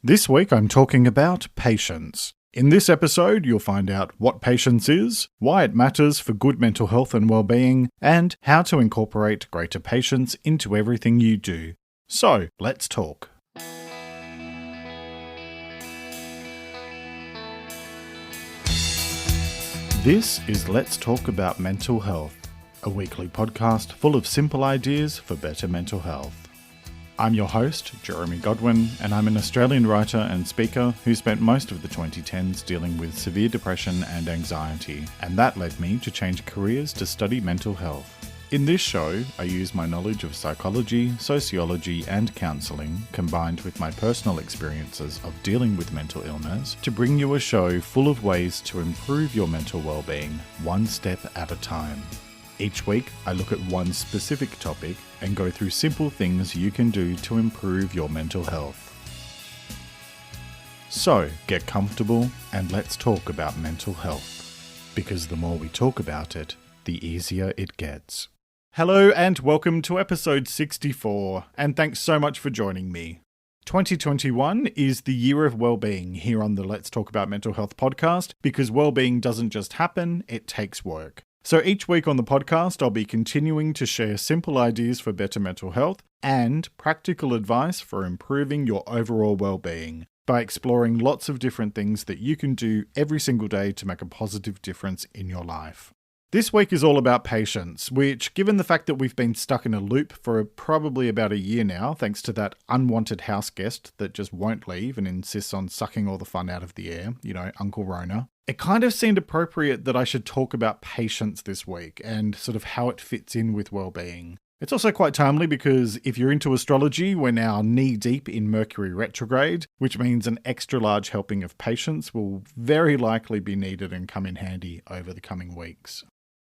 This week I'm talking about patience. In this episode, you'll find out what patience is, why it matters for good mental health and well-being, and how to incorporate greater patience into everything you do. So, let's talk. This is Let's Talk About Mental Health, a weekly podcast full of simple ideas for better mental health. I'm your host, Jeremy Godwin, and I'm an Australian writer and speaker who spent most of the 2010s dealing with severe depression and anxiety, and that led me to change careers to study mental health. In this show, I use my knowledge of psychology, sociology, and counselling, combined with my personal experiences of dealing with mental illness, to bring you a show full of ways to improve your mental well-being, one step at a time. Each week, I look at one specific topic and go through simple things you can do to improve your mental health. So, get comfortable and let's talk about mental health. Because the more we talk about it, the easier it gets. Hello and welcome to episode 64, and thanks so much for joining me. 2021 is the year of well-being here on the Let's Talk About Mental Health podcast, because well-being doesn't just happen, it takes work. So each week on the podcast, I'll be continuing to share simple ideas for better mental health and practical advice for improving your overall well-being by exploring lots of different things that you can do every single day to make a positive difference in your life. This week is all about patience, which, given the fact that we've been stuck in a loop for probably about a year now, thanks to that unwanted house guest that just won't leave and insists on sucking all the fun out of the air, Uncle Rona, it kind of seemed appropriate that I should talk about patience this week and sort of how it fits in with well-being. It's also quite timely because if you're into astrology, we're now knee-deep in Mercury retrograde, which means an extra large helping of patience will very likely be needed and come in handy over the coming weeks.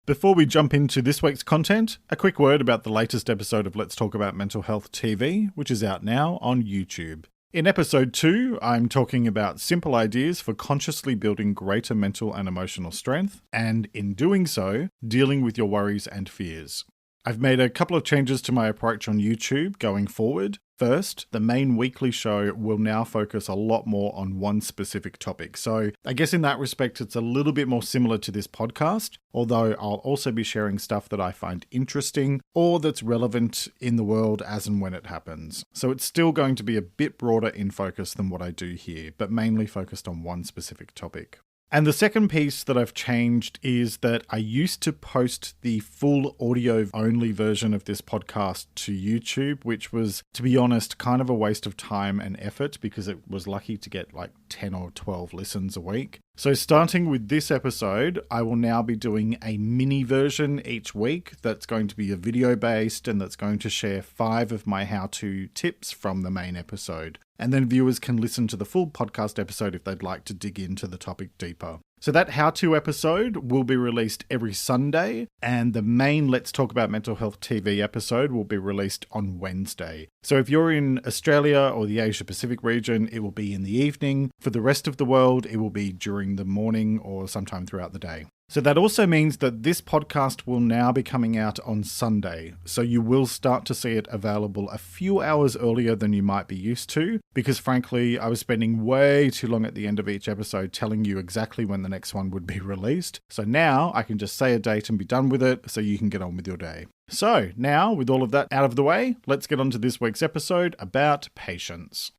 Before we jump into this week's content, a quick word about the latest episode of Let's Talk About Mental Health TV, which is out now on YouTube. In episode 2, I'm talking about simple ideas for consciously building greater mental and emotional strength, and in doing so, dealing with your worries and fears. I've made a couple of changes to my approach on YouTube going forward. First, the main weekly show will now focus a lot more on one specific topic. So I guess in that respect, it's a little bit more similar to this podcast, although I'll also be sharing stuff that I find interesting or that's relevant in the world as and when it happens. So it's still going to be a bit broader in focus than what I do here, but mainly focused on one specific topic. And the second piece that I've changed is that I used to post the full audio-only version of this podcast to YouTube, which was, to be honest, kind of a waste of time and effort because it was lucky to get like 10 or 12 listens a week. So starting with this episode, I will now be doing a mini version each week that's going to be a video-based and that's going to share 5 of my how-to tips from the main episode. And then viewers can listen to the full podcast episode if they'd like to dig into the topic deeper. So that how-to episode will be released every Sunday, and the main Let's Talk About Mental Health TV episode will be released on Wednesday. So if you're in Australia or the Asia Pacific region, it will be in the evening. For the rest of the world, it will be during the morning or sometime throughout the day. So that also means that this podcast will now be coming out on Sunday. So you will start to see it available a few hours earlier than you might be used to, because frankly, I was spending way too long at the end of each episode telling you exactly when the next one would be released. So now I can just say a date and be done with it so you can get on with your day. So now, with all of that out of the way, let's get on to this week's episode about patience.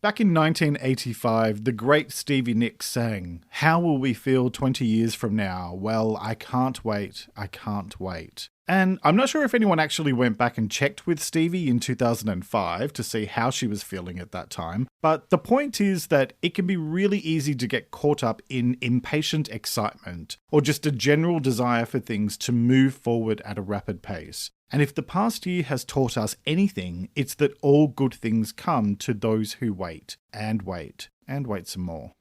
Back in 1985, the great Stevie Nicks sang, "How will we feel 20 years from now? Well, I can't wait, I can't wait." And I'm not sure if anyone actually went back and checked with Stevie in 2005 to see how she was feeling at that time, but the point is that it can be really easy to get caught up in impatient excitement, or just a general desire for things to move forward at a rapid pace. And if the past year has taught us anything, it's that all good things come to those who wait, and wait, and wait some more.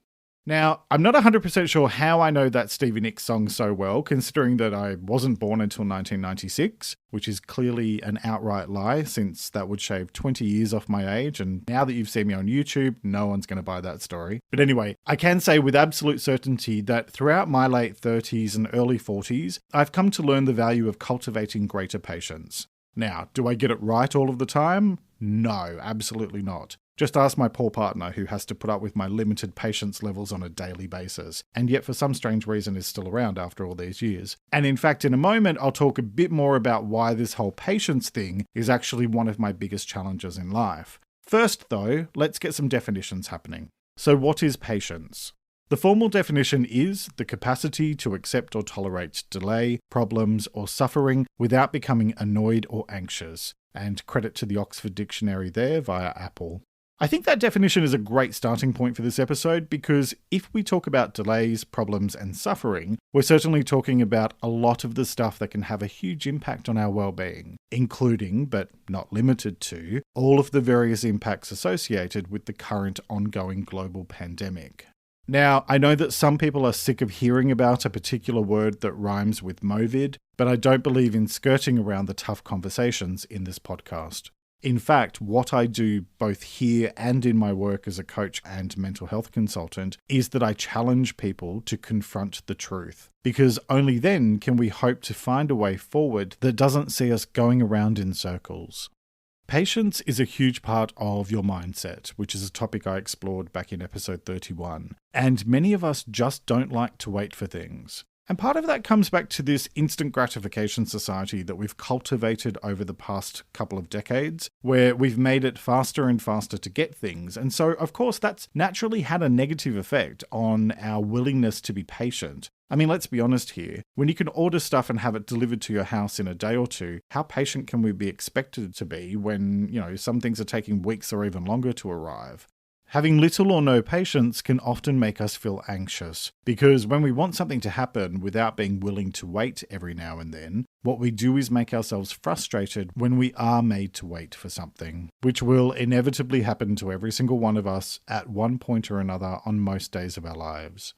Now, I'm not 100% sure how I know that Stevie Nicks song so well, considering that I wasn't born until 1996, which is clearly an outright lie, since that would shave 20 years off my age, and now that you've seen me on YouTube, no one's going to buy that story. But anyway, I can say with absolute certainty that throughout my late 30s and early 40s, I've come to learn the value of cultivating greater patience. Now, do I get it right all of the time? No, absolutely not. Just ask my poor partner who has to put up with my limited patience levels on a daily basis, and yet for some strange reason is still around after all these years. And in fact, in a moment, I'll talk a bit more about why this whole patience thing is actually one of my biggest challenges in life. First, though, let's get some definitions happening. So what is patience? The formal definition is the capacity to accept or tolerate delay, problems, or suffering without becoming annoyed or anxious. And credit to the Oxford Dictionary there via Apple. I think that definition is a great starting point for this episode because if we talk about delays, problems, and suffering, we're certainly talking about a lot of the stuff that can have a huge impact on our well-being, including, but not limited to, all of the various impacts associated with the current ongoing global pandemic. Now, I know that some people are sick of hearing about a particular word that rhymes with Movid, but I don't believe in skirting around the tough conversations in this podcast. In fact, what I do both here and in my work as a coach and mental health consultant is that I challenge people to confront the truth, because only then can we hope to find a way forward that doesn't see us going around in circles. Patience is a huge part of your mindset, which is a topic I explored back in episode 31, and many of us just don't like to wait for things. And part of that comes back to this instant gratification society that we've cultivated over the past couple of decades, where we've made it faster and faster to get things. And so, of course, that's naturally had a negative effect on our willingness to be patient. I mean, let's be honest here. When you can order stuff and have it delivered to your house in a day or two, how patient can we be expected to be when, some things are taking weeks or even longer to arrive? Having little or no patience can often make us feel anxious, because when we want something to happen without being willing to wait every now and then, what we do is make ourselves frustrated when we are made to wait for something, which will inevitably happen to every single one of us at one point or another on most days of our lives.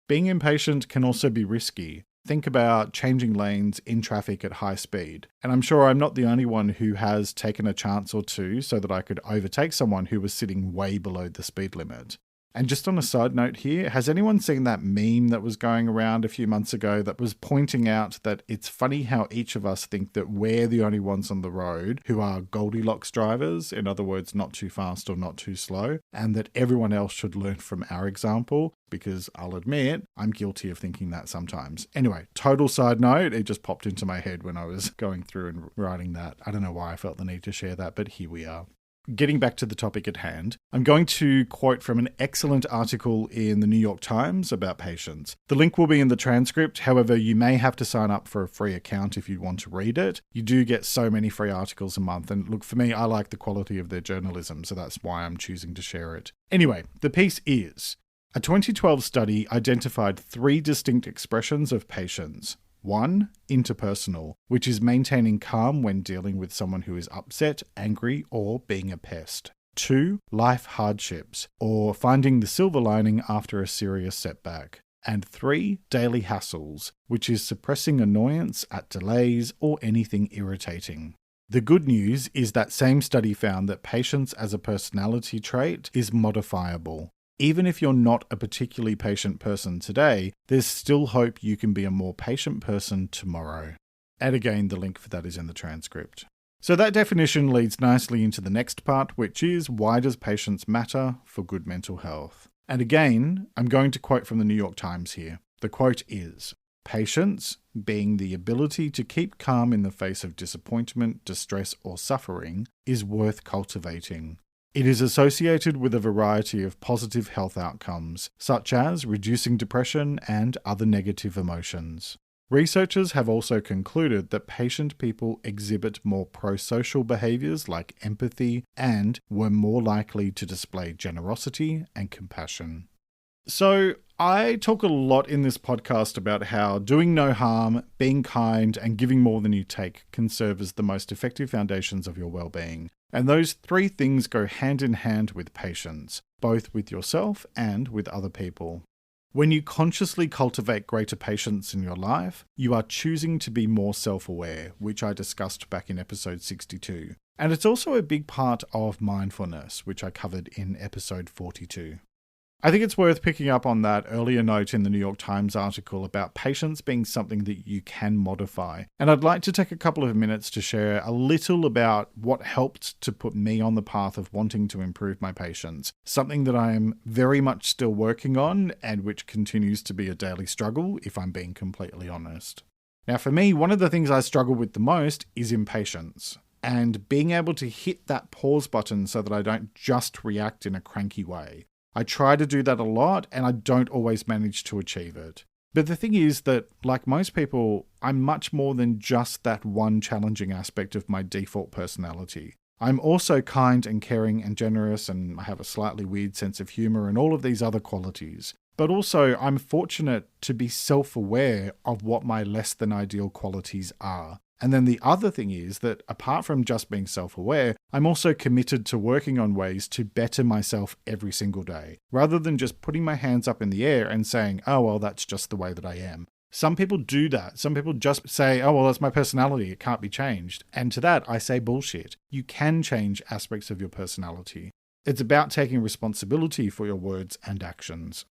Being impatient can also be risky. Think about changing lanes in traffic at high speed. And I'm sure I'm not the only one who has taken a chance or two so that I could overtake someone who was sitting way below the speed limit. And just on a side note here, has anyone seen that meme that was going around a few months ago that was pointing out that it's funny how each of us think that we're the only ones on the road who are Goldilocks drivers, in other words, not too fast or not too slow, and that everyone else should learn from our example, because I'll admit, I'm guilty of thinking that sometimes. Anyway, total side note, it just popped into my head when I was going through and writing that. I don't know why I felt the need to share that, but here we are. Getting back to the topic at hand, I'm going to quote from an excellent article in the New York Times about patience. The link will be in the transcript, however, you may have to sign up for a free account if you want to read it. You do get so many free articles a month, and look, for me, I like the quality of their journalism, so that's why I'm choosing to share it. Anyway, the piece is, a 2012 study identified 3 distinct expressions of patience. 1. Interpersonal, which is maintaining calm when dealing with someone who is upset, angry, or being a pest. 2. Life hardships, or finding the silver lining after a serious setback. And 3. Daily hassles, which is suppressing annoyance at delays or anything irritating. The good news is that same study found that patience as a personality trait is modifiable. Even if you're not a particularly patient person today, there's still hope you can be a more patient person tomorrow. And again, the link for that is in the transcript. So that definition leads nicely into the next part, which is, why does patience matter for good mental health? And again, I'm going to quote from the New York Times here. The quote is, patience, being the ability to keep calm in the face of disappointment, distress, or suffering, is worth cultivating. It is associated with a variety of positive health outcomes, such as reducing depression and other negative emotions. Researchers have also concluded that patient people exhibit more pro-social behaviors like empathy and were more likely to display generosity and compassion. So, I talk a lot in this podcast about how doing no harm, being kind, and giving more than you take can serve as the most effective foundations of your well-being. And those 3 things go hand in hand with patience, both with yourself and with other people. When you consciously cultivate greater patience in your life, you are choosing to be more self-aware, which I discussed back in episode 62. And it's also a big part of mindfulness, which I covered in episode 42. I think it's worth picking up on that earlier note in the New York Times article about patience being something that you can modify. And I'd like to take a couple of minutes to share a little about what helped to put me on the path of wanting to improve my patience, something that I'm very much still working on and which continues to be a daily struggle, if I'm being completely honest. Now, for me, one of the things I struggle with the most is impatience. And being able to hit that pause button so that I don't just react in a cranky way. I try to do that a lot and I don't always manage to achieve it. But the thing is that, like most people, I'm much more than just that one challenging aspect of my default personality. I'm also kind and caring and generous, and I have a slightly weird sense of humor and all of these other qualities. But also, I'm fortunate to be self-aware of what my less than ideal qualities are. And then the other thing is that apart from just being self-aware, I'm also committed to working on ways to better myself every single day, rather than just putting my hands up in the air and saying, oh, well, that's just the way that I am. Some people do that. Some people just say, oh, well, that's my personality. It can't be changed. And to that, I say bullshit. You can change aspects of your personality. It's about taking responsibility for your words and actions.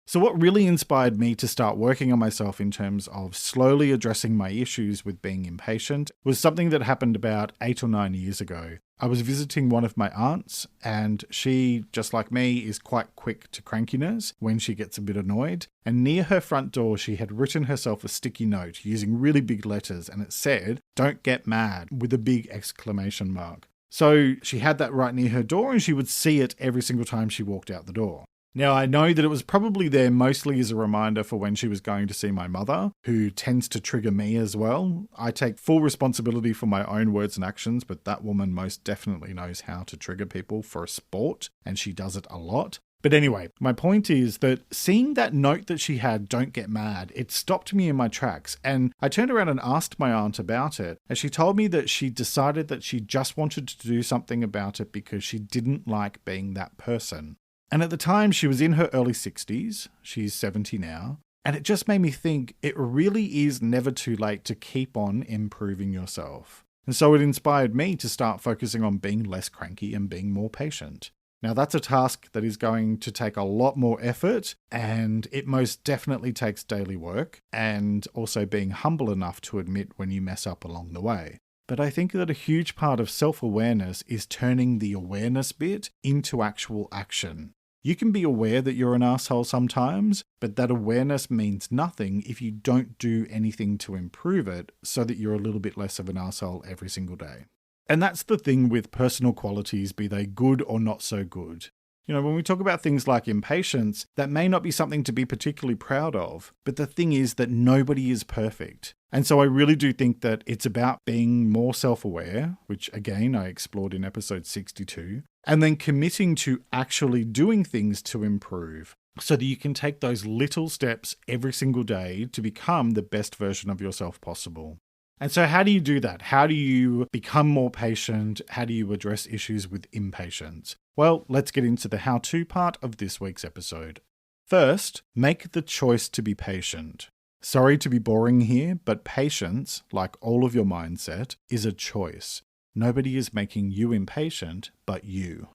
So what really inspired me to start working on myself in terms of slowly addressing my issues with being impatient was something that happened about 8 or 9 years ago. I was visiting one of my aunts, and she, just like me, is quite quick to crankiness when she gets a bit annoyed. And near her front door, she had written herself a sticky note using really big letters, and it said, "Don't get mad," with a big exclamation mark. So she had that right near her door, and she would see it every single time she walked out the door. Now, I know that it was probably there mostly as a reminder for when she was going to see my mother, who tends to trigger me as well. I take full responsibility for my own words and actions, but that woman most definitely knows how to trigger people for a sport, and she does it a lot. But anyway, my point is that seeing that note that she had, "Don't get mad," it stopped me in my tracks, and I turned around and asked my aunt about it, and she told me that she decided that she just wanted to do something about it because she didn't like being that person. And at the time, she was in her early 60s, she's 70 now, and it just made me think it really is never too late to keep on improving yourself. And so it inspired me to start focusing on being less cranky and being more patient. Now that's a task that is going to take a lot more effort, and it most definitely takes daily work, and also being humble enough to admit when you mess up along the way. But I think that a huge part of self-awareness is turning the awareness bit into actual action. You can be aware that you're an asshole sometimes, but that awareness means nothing if you don't do anything to improve it so that you're a little bit less of an asshole every single day. And that's the thing with personal qualities, be they good or not so good. You know, when we talk about things like impatience, that may not be something to be particularly proud of, but the thing is that nobody is perfect. And so I really do think that it's about being more self-aware, which again I explored in episode 62, and then committing to actually doing things to improve so that you can take those little steps every single day to become the best version of yourself possible. And so how do you do that? How do you become more patient? How do you address issues with impatience? Well, let's get into the how-to part of this week's episode. First, make the choice to be patient. Sorry to be boring here, but patience, like all of your mindset, is a choice. Nobody is making you impatient but you.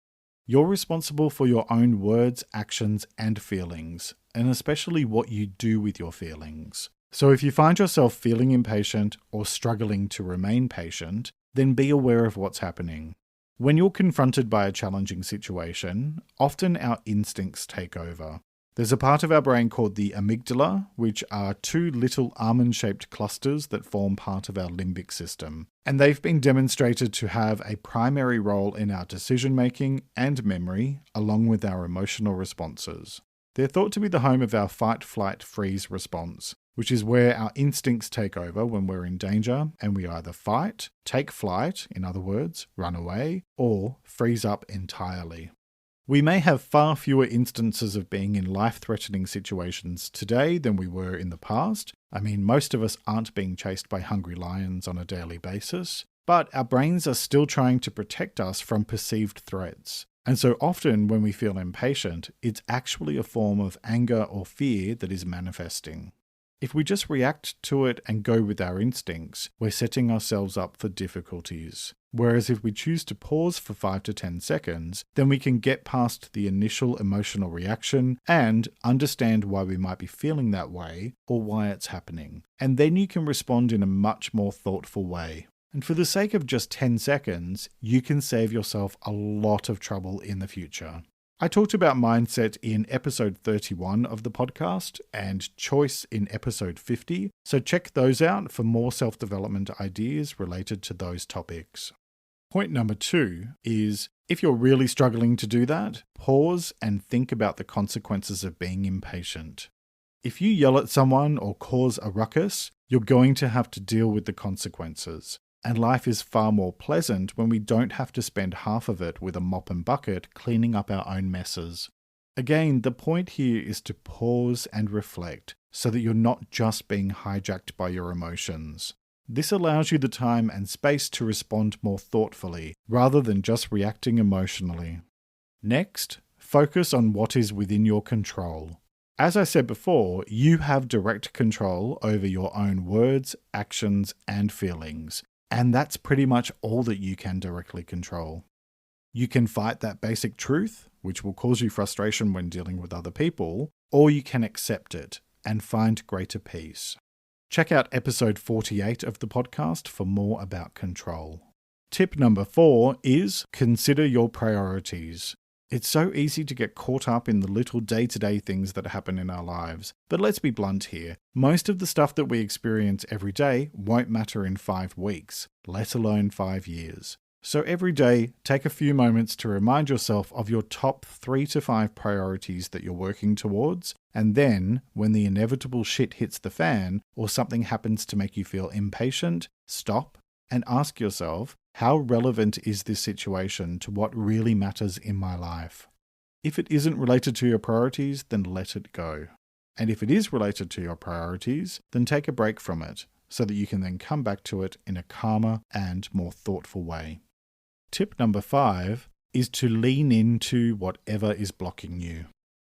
You're responsible for your own words, actions, and feelings, and especially what you do with your feelings. So if you find yourself feeling impatient or struggling to remain patient, then be aware of what's happening. When you're confronted by a challenging situation, often our instincts take over. There's a part of our brain called the amygdala, which are two little almond-shaped clusters that form part of our limbic system. And they've been demonstrated to have a primary role in our decision-making and memory, along with our emotional responses. They're thought to be the home of our fight, flight, freeze response, which is where our instincts take over when we're in danger and we either fight, take flight, in other words, run away, or freeze up entirely. We may have far fewer instances of being in life-threatening situations today than we were in the past. I mean, most of us aren't being chased by hungry lions on a daily basis, but our brains are still trying to protect us from perceived threats. And so often when we feel impatient, it's actually a form of anger or fear that is manifesting. If we just react to it and go with our instincts, we're setting ourselves up for difficulties. Whereas if we choose to pause for 5 to 10 seconds, then we can get past the initial emotional reaction and understand why we might be feeling that way or why it's happening. And then you can respond in a much more thoughtful way. And for the sake of just 10 seconds, you can save yourself a lot of trouble in the future. I talked about mindset in episode 31 of the podcast and choice in episode 50, so check those out for more self-development ideas related to those topics. Point number 2 is, if you're really struggling to do that, pause and think about the consequences of being impatient. If you yell at someone or cause a ruckus, you're going to have to deal with the consequences. And life is far more pleasant when we don't have to spend half of it with a mop and bucket cleaning up our own messes. Again, the point here is to pause and reflect so that you're not just being hijacked by your emotions. This allows you the time and space to respond more thoughtfully, rather than just reacting emotionally. Next, focus on what is within your control. As I said before, you have direct control over your own words, actions, and feelings. And that's pretty much all that you can directly control. You can fight that basic truth, which will cause you frustration when dealing with other people, or you can accept it and find greater peace. Check out episode 48 of the podcast for more about control. Tip number 4 is consider your priorities. It's so easy to get caught up in the little day-to-day things that happen in our lives. But let's be blunt here. Most of the stuff that we experience every day won't matter in 5 weeks, let alone 5 years. So every day, take a few moments to remind yourself of your top 3 to 5 priorities that you're working towards. And then, when the inevitable shit hits the fan, or something happens to make you feel impatient, stop and ask yourself, how relevant is this situation to what really matters in my life? If it isn't related to your priorities, then let it go. And if it is related to your priorities, then take a break from it, so that you can then come back to it in a calmer and more thoughtful way. Tip number 5 is to lean into whatever is blocking you.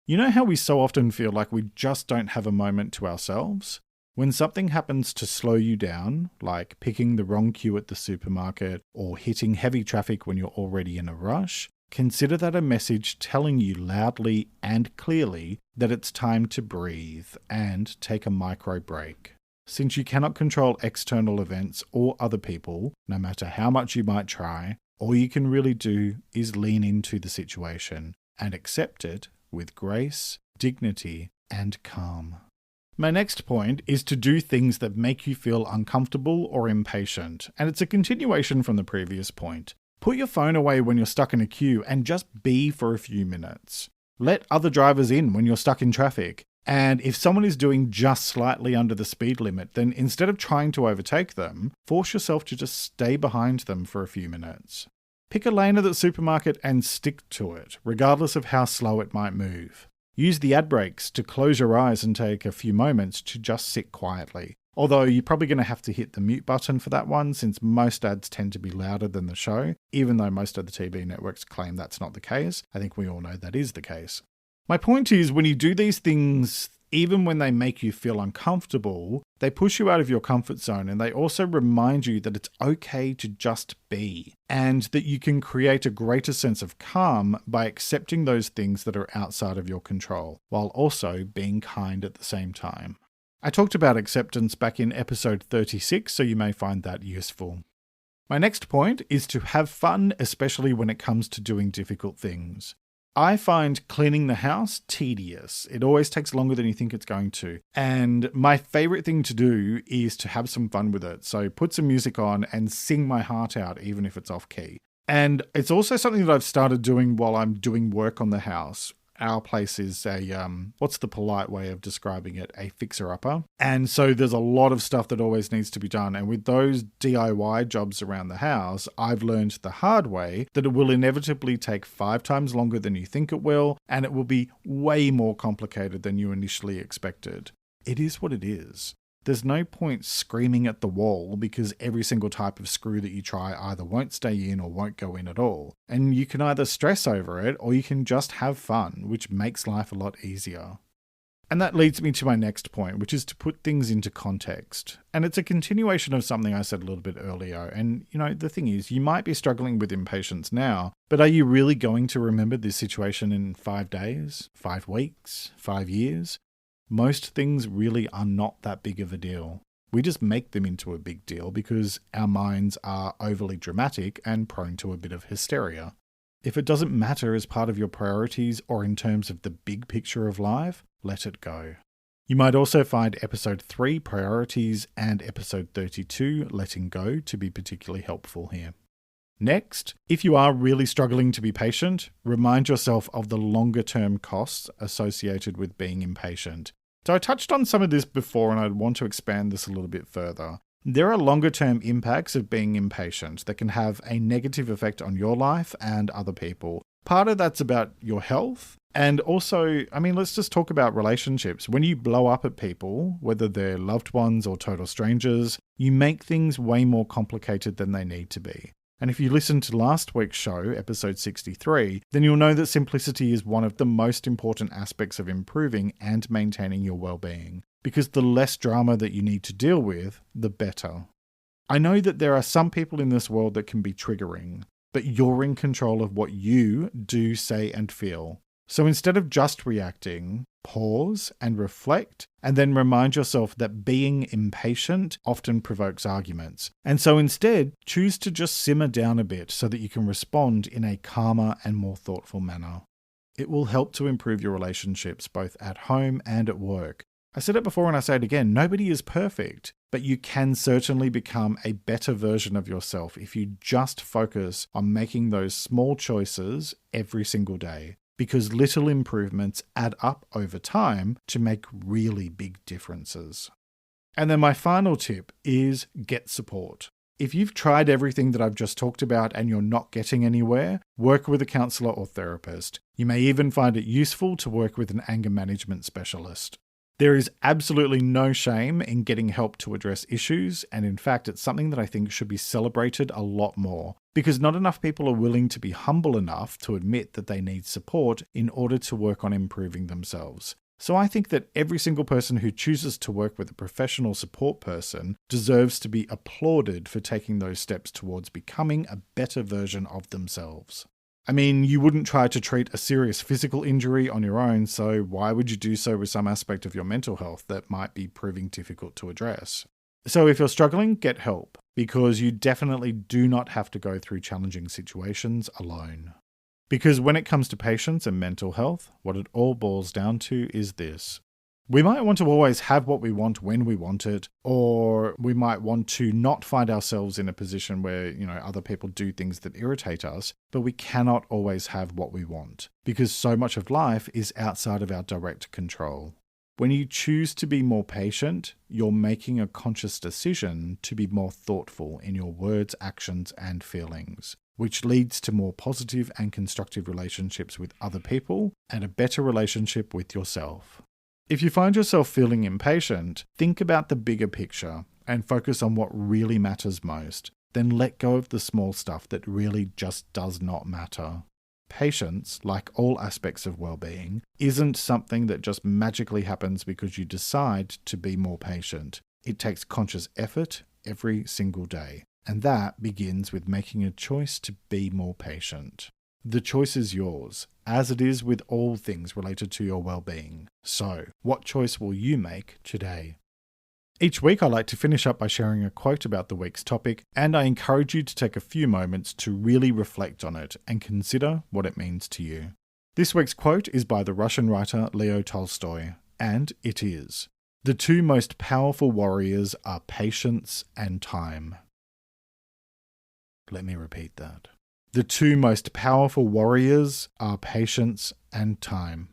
You know how we so often feel like we just don't have a moment to ourselves? When something happens to slow you down, like picking the wrong queue at the supermarket or hitting heavy traffic when you're already in a rush, consider that a message telling you loudly and clearly that it's time to breathe and take a micro break. Since you cannot control external events or other people, no matter how much you might try, all you can really do is lean into the situation and accept it with grace, dignity, and calm. My next point is to do things that make you feel uncomfortable or impatient, and it's a continuation from the previous point. Put your phone away when you're stuck in a queue and just be for a few minutes. Let other drivers in when you're stuck in traffic. And if someone is doing just slightly under the speed limit, then instead of trying to overtake them, force yourself to just stay behind them for a few minutes. Pick a lane at the supermarket and stick to it, regardless of how slow it might move. Use the ad breaks to close your eyes and take a few moments to just sit quietly. Although you're probably going to have to hit the mute button for that one, since most ads tend to be louder than the show, even though most of the TV networks claim that's not the case. I think we all know that is the case. My point is, when you do these things, even when they make you feel uncomfortable, they push you out of your comfort zone, and they also remind you that it's okay to just be, and that you can create a greater sense of calm by accepting those things that are outside of your control, while also being kind at the same time. I talked about acceptance back in episode 36, so you may find that useful. My next point is to have fun, especially when it comes to doing difficult things. I find cleaning the house tedious. It always takes longer than you think it's going to. And my favorite thing to do is to have some fun with it. So put some music on and sing my heart out, even if it's off key. And it's also something that I've started doing while I'm doing work on the house. Our place is a, what's the polite way of describing it? A fixer-upper. And so there's a lot of stuff that always needs to be done. And with those DIY jobs around the house, I've learned the hard way that it will inevitably take 5 times longer than you think it will, and it will be way more complicated than you initially expected. It is what it is. There's no point screaming at the wall because every single type of screw that you try either won't stay in or won't go in at all. And you can either stress over it or you can just have fun, which makes life a lot easier. And that leads me to my next point, which is to put things into context. And it's a continuation of something I said a little bit earlier. And, the thing is, you might be struggling with impatience now, but are you really going to remember this situation in 5 days, 5 weeks, 5 years? Most things really are not that big of a deal. We just make them into a big deal because our minds are overly dramatic and prone to a bit of hysteria. If it doesn't matter as part of your priorities or in terms of the big picture of life, let it go. You might also find episode 3, Priorities, and episode 32, Letting Go, to be particularly helpful here. Next, if you are really struggling to be patient, remind yourself of the longer-term costs associated with being impatient. So I touched on some of this before, and I'd want to expand this a little bit further. There are longer-term impacts of being impatient that can have a negative effect on your life and other people. Part of that's about your health. And also, let's just talk about relationships. When you blow up at people, whether they're loved ones or total strangers, you make things way more complicated than they need to be. And if you listen to last week's show, episode 63, then you'll know that simplicity is one of the most important aspects of improving and maintaining your well-being. Because the less drama that you need to deal with, the better. I know that there are some people in this world that can be triggering, but you're in control of what you do, say, and feel. So instead of just reacting, pause and reflect, and then remind yourself that being impatient often provokes arguments. And so instead, choose to just simmer down a bit so that you can respond in a calmer and more thoughtful manner. It will help to improve your relationships both at home and at work. I said it before and I say it again, nobody is perfect, but you can certainly become a better version of yourself if you just focus on making those small choices every single day, because little improvements add up over time to make really big differences. And then my final tip is get support. If you've tried everything that I've just talked about and you're not getting anywhere, work with a counsellor or therapist. You may even find it useful to work with an anger management specialist. There is absolutely no shame in getting help to address issues, and in fact, it's something that I think should be celebrated a lot more, because not enough people are willing to be humble enough to admit that they need support in order to work on improving themselves. So I think that every single person who chooses to work with a professional support person deserves to be applauded for taking those steps towards becoming a better version of themselves. You wouldn't try to treat a serious physical injury on your own, so why would you do so with some aspect of your mental health that might be proving difficult to address? So if you're struggling, get help, because you definitely do not have to go through challenging situations alone. Because when it comes to patience and mental health, what it all boils down to is this. We might want to always have what we want when we want it, or we might want to not find ourselves in a position where, other people do things that irritate us, but we cannot always have what we want, because so much of life is outside of our direct control. When you choose to be more patient, you're making a conscious decision to be more thoughtful in your words, actions, and feelings, which leads to more positive and constructive relationships with other people and a better relationship with yourself. If you find yourself feeling impatient, think about the bigger picture and focus on what really matters most. Then let go of the small stuff that really just does not matter. Patience, like all aspects of well-being, isn't something that just magically happens because you decide to be more patient. It takes conscious effort every single day, and that begins with making a choice to be more patient. The choice is yours, as it is with all things related to your well-being. So, what choice will you make today? Each week I like to finish up by sharing a quote about the week's topic, and I encourage you to take a few moments to really reflect on it and consider what it means to you. This week's quote is by the Russian writer Leo Tolstoy, and it is, "The two most powerful warriors are patience and time." Let me repeat that. The two most powerful warriors are patience and time.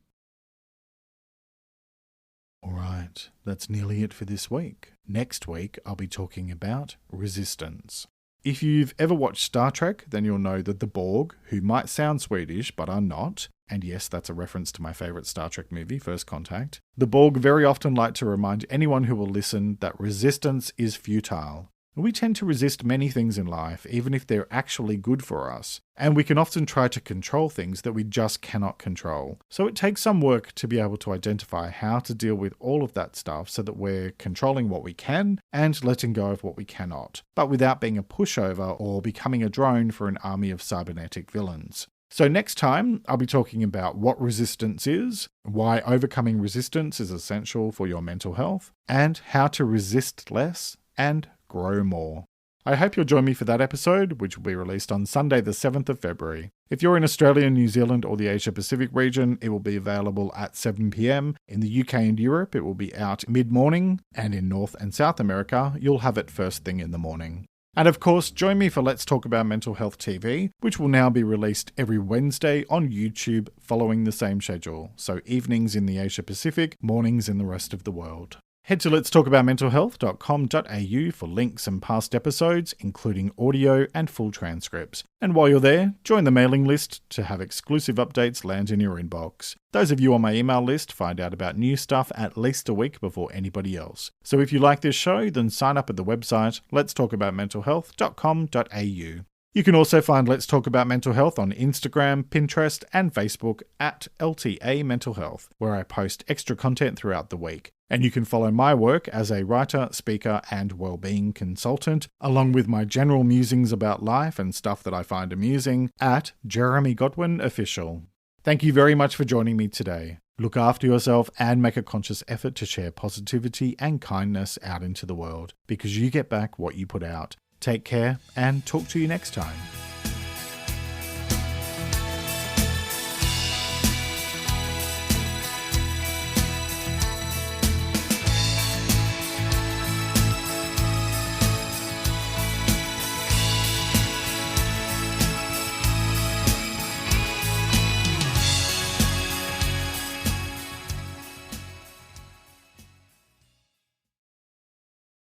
Alright, that's nearly it for this week. Next week, I'll be talking about resistance. If you've ever watched Star Trek, then you'll know that the Borg, who might sound Swedish but are not, and yes, that's a reference to my favourite Star Trek movie, First Contact, the Borg very often like to remind anyone who will listen that resistance is futile. We tend to resist many things in life, even if they're actually good for us. And we can often try to control things that we just cannot control. So it takes some work to be able to identify how to deal with all of that stuff so that we're controlling what we can and letting go of what we cannot, but without being a pushover or becoming a drone for an army of cybernetic villains. So next time, I'll be talking about what resistance is, why overcoming resistance is essential for your mental health, and how to resist less and grow more. I hope you'll join me for that episode, which will be released on Sunday the 7th of February. If you're in Australia, New Zealand, or the Asia Pacific region, it will be available at 7 p.m. In the UK and Europe, it will be out mid-morning, and in North and South America, you'll have it first thing in the morning. And of course, join me for Let's Talk About Mental Health TV, which will now be released every Wednesday on YouTube following the same schedule. So evenings in the Asia Pacific, mornings in the rest of the world. Head to letstalkaboutmentalhealth.com.au for links and past episodes, including audio and full transcripts. And while you're there, join the mailing list to have exclusive updates land in your inbox. Those of you on my email list find out about new stuff at least a week before anybody else. So if you like this show, then sign up at the website letstalkaboutmentalhealth.com.au. You can also find Let's Talk About Mental Health on Instagram, Pinterest, and Facebook at LTA Mental Health, where I post extra content throughout the week. And you can follow my work as a writer, speaker, and wellbeing consultant, along with my general musings about life and stuff that I find amusing, at Jeremy Godwin Official. Thank you very much for joining me today. Look after yourself and make a conscious effort to share positivity and kindness out into the world, because you get back what you put out. Take care and talk to you next time.